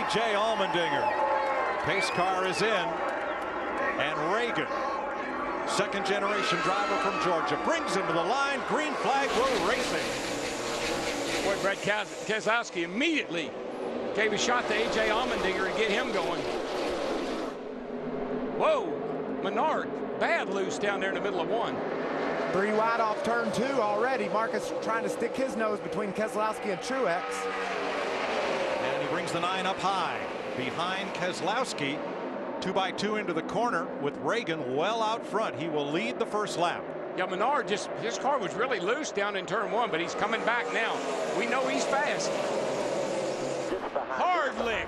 A.J. Allmendinger. Pace car is in. And Reagan, second generation driver from Georgia, brings him to the line. Green flag, we're racing. Boy, Brad Keselowski immediately gave a shot to A.J. Allmendinger to get him going. Whoa, Menard, bad loose down there in the middle of one. 3 wide off turn 2 already. Marcus trying to stick his nose between Keselowski and Truex. And he brings the 9 up high behind Keselowski. 2x2 into the corner with Reagan well out front. He will lead the first lap. Yeah, Menard his car was really loose down in turn 1, but he's coming back now. We know he's fast. Hard lick.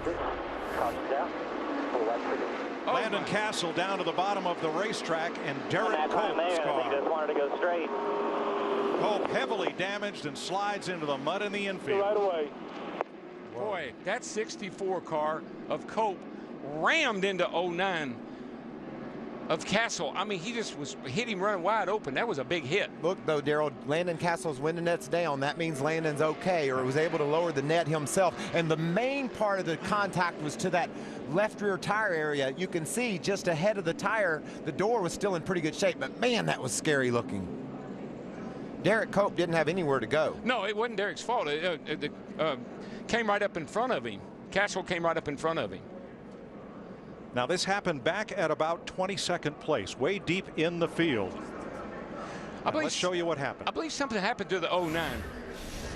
Landon Castle down to the bottom of the racetrack, and Derek Cope's car. He just wanted to go straight. Cope heavily damaged and slides into the mud in the infield. Right away. Boy, that 64 car of Cope rammed into 09 of Castle. I mean, he just hit him running wide open. That was a big hit. Look, though, Daryl, Landon Castle's when the net's down, that means Landon's okay, or was able to lower the net himself. And the main part of the contact was to that left rear tire area. You can see just ahead of the tire, the door was still in pretty good shape, but man, that was scary looking. Derek Cope didn't have anywhere to go. No, it wasn't Derek's fault. It came right up in front of him. Castle came right up in front of him. Now this happened back at about 22nd place, way deep in the field. Let's show you what happened. I believe something happened to the 09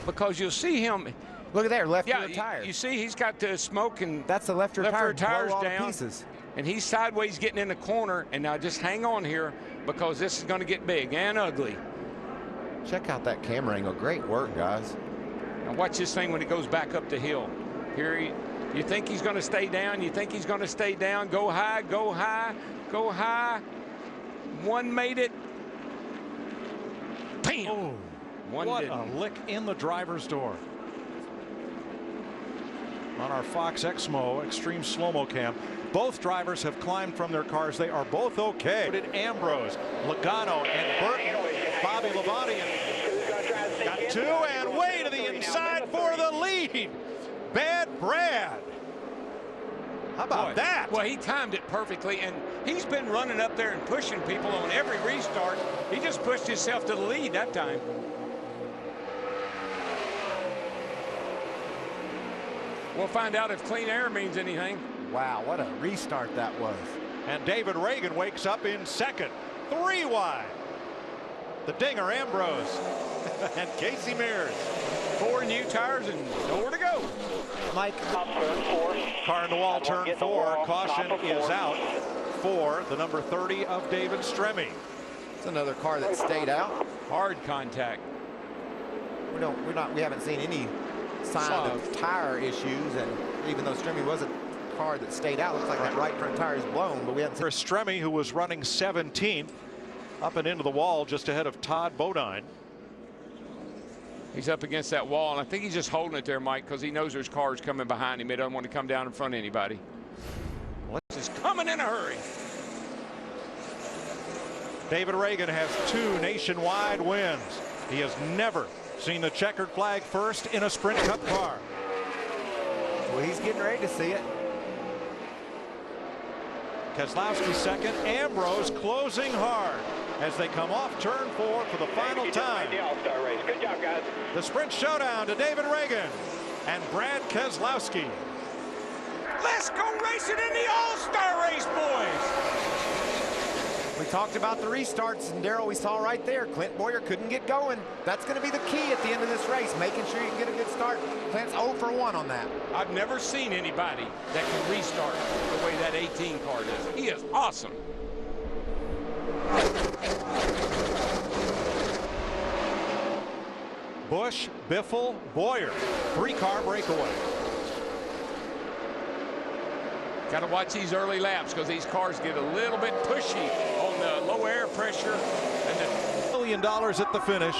because you'll see him. Look at there, left rear tire. You see he's got the smoke and that's the left rear tires blow all down. to pieces. And he's sideways getting in the corner. And now just hang on here because this is going to get big and ugly. Check out that camera angle. Great work, guys. Now watch this thing when it goes back up the hill. Here you think he's going to stay down. You think he's going to stay down. Go high, go high, go high. One made it. Bam. Oh, one what didn't. a lick in the driver's door. On our Fox Exmo Extreme Slow-Mo Cam, both drivers have climbed from their cars. They are both okay. Did Ambrose, Logano, and Burton. Bobby Labonte got 2 and way to the inside for the lead. Bad Brad. How about that? Well, he timed it perfectly, and he's been running up there and pushing people on every restart. He just pushed himself to the lead that time. We'll find out if clean air means anything. Wow, what a restart that was. And David Reagan wakes up in second. 3 wide. The Dinger, Ambrose, and Casey Mears. 4 new tires and nowhere to go. Mike. Car in the wall, turn 4. Caution is out for the number 30 of David Stremme. It's another car that stayed out. Hard contact. We haven't seen any sign of tire issues, and even though Stremme was a car that stayed out, looks like that right front tire is blown, but we haven't seen. Stremme, who was running 17th, up and into the wall just ahead of Todd Bodine. He's up against that wall, and I think he's just holding it there, Mike, because he knows there's cars coming behind him. He doesn't want to come down in front of anybody. This is coming in a hurry. David Reagan has 2 nationwide wins. He has never seen the checkered flag first in a Sprint Cup car. Well, he's getting ready to see it. Keselowski second. Ambrose closing hard as they come off turn 4 for the final time. The All-Star race. Good job, guys. The sprint showdown to David Reagan and Brad Keselowski. Let's go racing in the All-Star race, boys. We talked about the restarts, and Daryl, we saw right there, Clint Boyer couldn't get going. That's going to be the key at the end of this race, making sure you can get a good start. Clint's 0 for 1 on that. I've never seen anybody that can restart the way that 18 car does. He is awesome. Busch, Biffle, Boyer. 3-car breakaway. Got to watch these early laps because these cars get a little bit pushy on the low air pressure. And $1 million at the finish.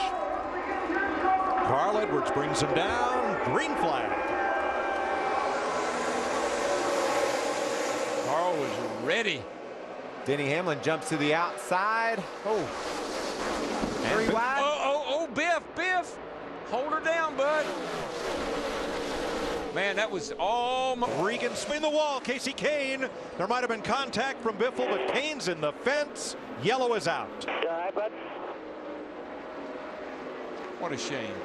Carl Edwards brings him down. Green flag. Carl was ready. Denny Hamlin jumps to the outside. Oh. 3 wide. Oh, Biff. Hold her down, bud. Man, that was all. Regan spin the wall. Casey Kane. There might have been contact from Biffle, but Kane's in the fence. Yellow is out. All right, bud. What a shame.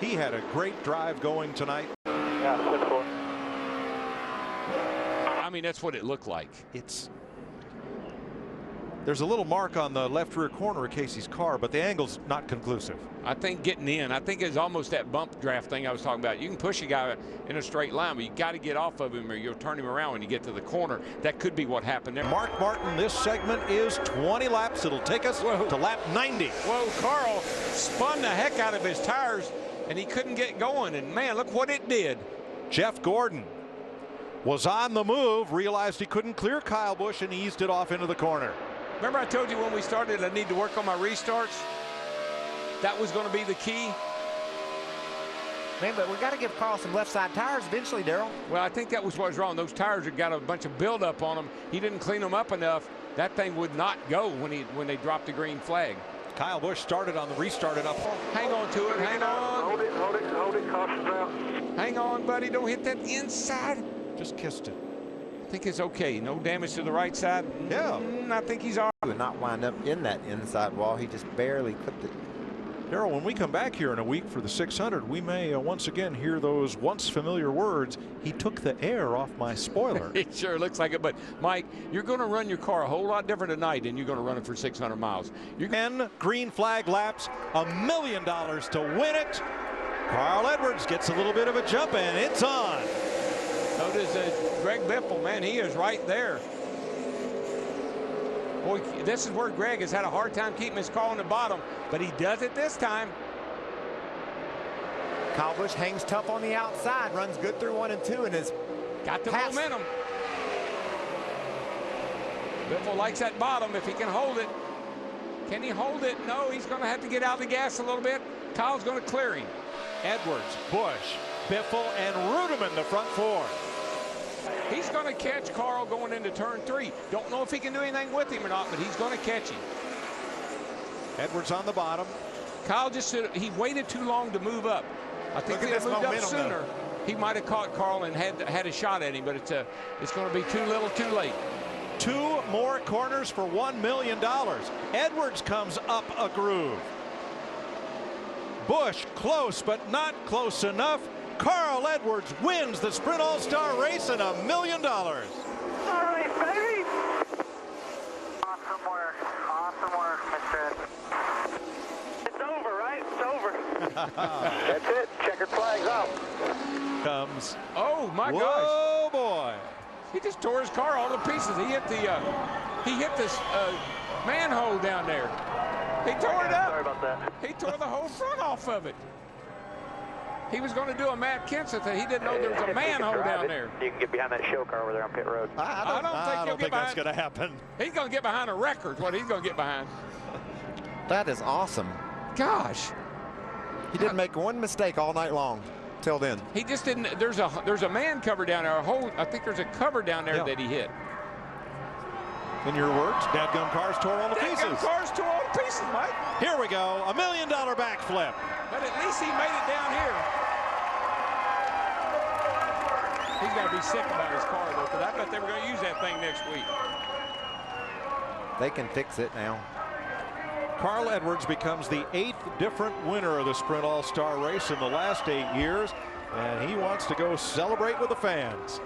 He had a great drive going tonight. Yeah, 6-4. I mean, that's what it looked like. There's a little mark on the left rear corner of Casey's car, but the angle's not conclusive. I think getting in, I think it's almost that bump draft thing I was talking about. You can push a guy in a straight line, but you got to get off of him or you'll turn him around when you get to the corner. That could be what happened there. Mark Martin, this segment is 20 laps. It'll take us to lap 90. Whoa, Carl spun the heck out of his tires, and he couldn't get going. And, man, look what it did. Jeff Gordon was on the move, realized he couldn't clear Kyle Busch, and eased it off into the corner. Remember I told you when we started I need to work on my restarts? That was going to be the key. Man, but we got to give Carl some left side tires eventually, Darrell. Well, I think that was what was wrong. Those tires had got a bunch of buildup on them. He didn't clean them up enough. That thing would not go when they dropped the green flag. Kyle Busch started on the restart and up. Hang on to it. Hang on. Hold it. Caution's out. Hang on, buddy. Don't hit that inside. Just kissed it. I think it's okay. No damage to the right side. Yeah. I think he's all right. Would not wind up in that inside wall. He just barely clipped it. Darrell, when we come back here in a week for the 600, we may once again hear those once familiar words. He took the air off my spoiler. It sure looks like it. But, Mike, you're going to run your car a whole lot different tonight than you're going to run it for 600 miles. You're 10 green flag laps, $1 million to win it. Carl Edwards gets a little bit of a jump, and it's on. Notice Greg Biffle, man, he is right there. Boy, this is where Greg has had a hard time keeping his car on the bottom, but he does it this time. Kyle Busch hangs tough on the outside, runs good through 1 and 2, and is got the momentum. Biffle likes that bottom if he can hold it. Can he hold it? No, he's going to have to get out of the gas a little bit. Kyle's going to clear him. Edwards, Busch, Biffle, and Rudeman, the front four. He's going to catch Carl going into turn 3. Don't know if he can do anything with him or not, but he's going to catch him. Edwards on the bottom. Kyle just he waited too long to move up. I think if he had moved up sooner, he might have caught Carl and had a shot at him, but it's going to be too little too late. 2 more corners for $1 million. Edwards comes up a groove. Busch close, but not close enough. Carl Edwards wins the Sprint All-Star race and $1 million. All right, baby. Awesome work, Mr. Ed. It's over, right? It's over. That's it. Checkered flag's out. Comes. Oh my gosh! Whoa, boy! He just tore his car all to pieces. He hit this manhole down there. He tore it up. Sorry about that. He tore the whole front off of it. He was going to do a Matt Kenseth thing. He didn't know there was a manhole down there. You can get behind that show car over there on pit road. I don't think that's going to happen. He's going to get behind a record. What he's going to get behind. That is awesome. Gosh. He didn't make one mistake all night long till then. He just didn't. There's a man cover down there. I think there's a cover down there that he hit. In your words, dadgum cars tore all to pieces. Dadgum cars tore all to pieces, Mike. Here we go, $1 million backflip. But at least he made it down here. He's got to be sick about his car, though, because I bet they were going to use that thing next week. They can fix it now. Carl Edwards becomes the 8th different winner of the Sprint All-Star race in the last 8 years, and he wants to go celebrate with the fans.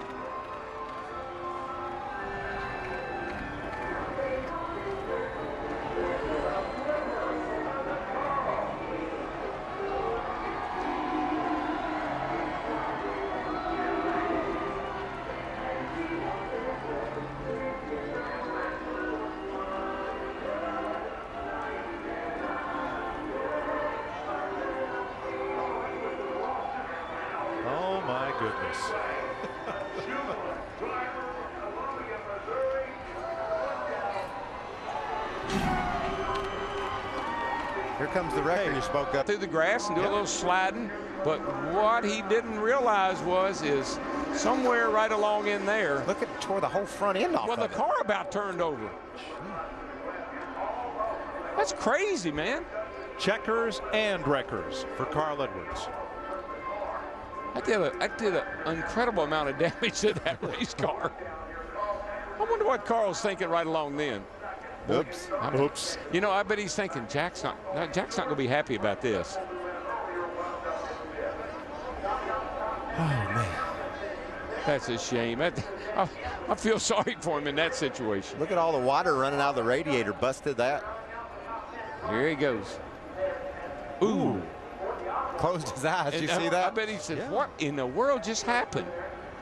Oh my goodness. Here comes the record you spoke up. Through the grass and do a little sliding, but what he didn't realize is somewhere right along in there. Look at tore the whole front end off. Well, the car about turned over. That's crazy, man. Checkers and wreckers for Carl Edwards. I did an incredible amount of damage to that race car. I wonder what Carl's thinking right along then. Oops. Oops. You know, I bet he's thinking Jack's not going to be happy about this. Oh, man. That's a shame. I feel sorry for him in that situation. Look at all the water running out of the radiator. Busted that. Here he goes. Ooh. Closed his eyes. Did you see I that? bet he said, what in the world just happened?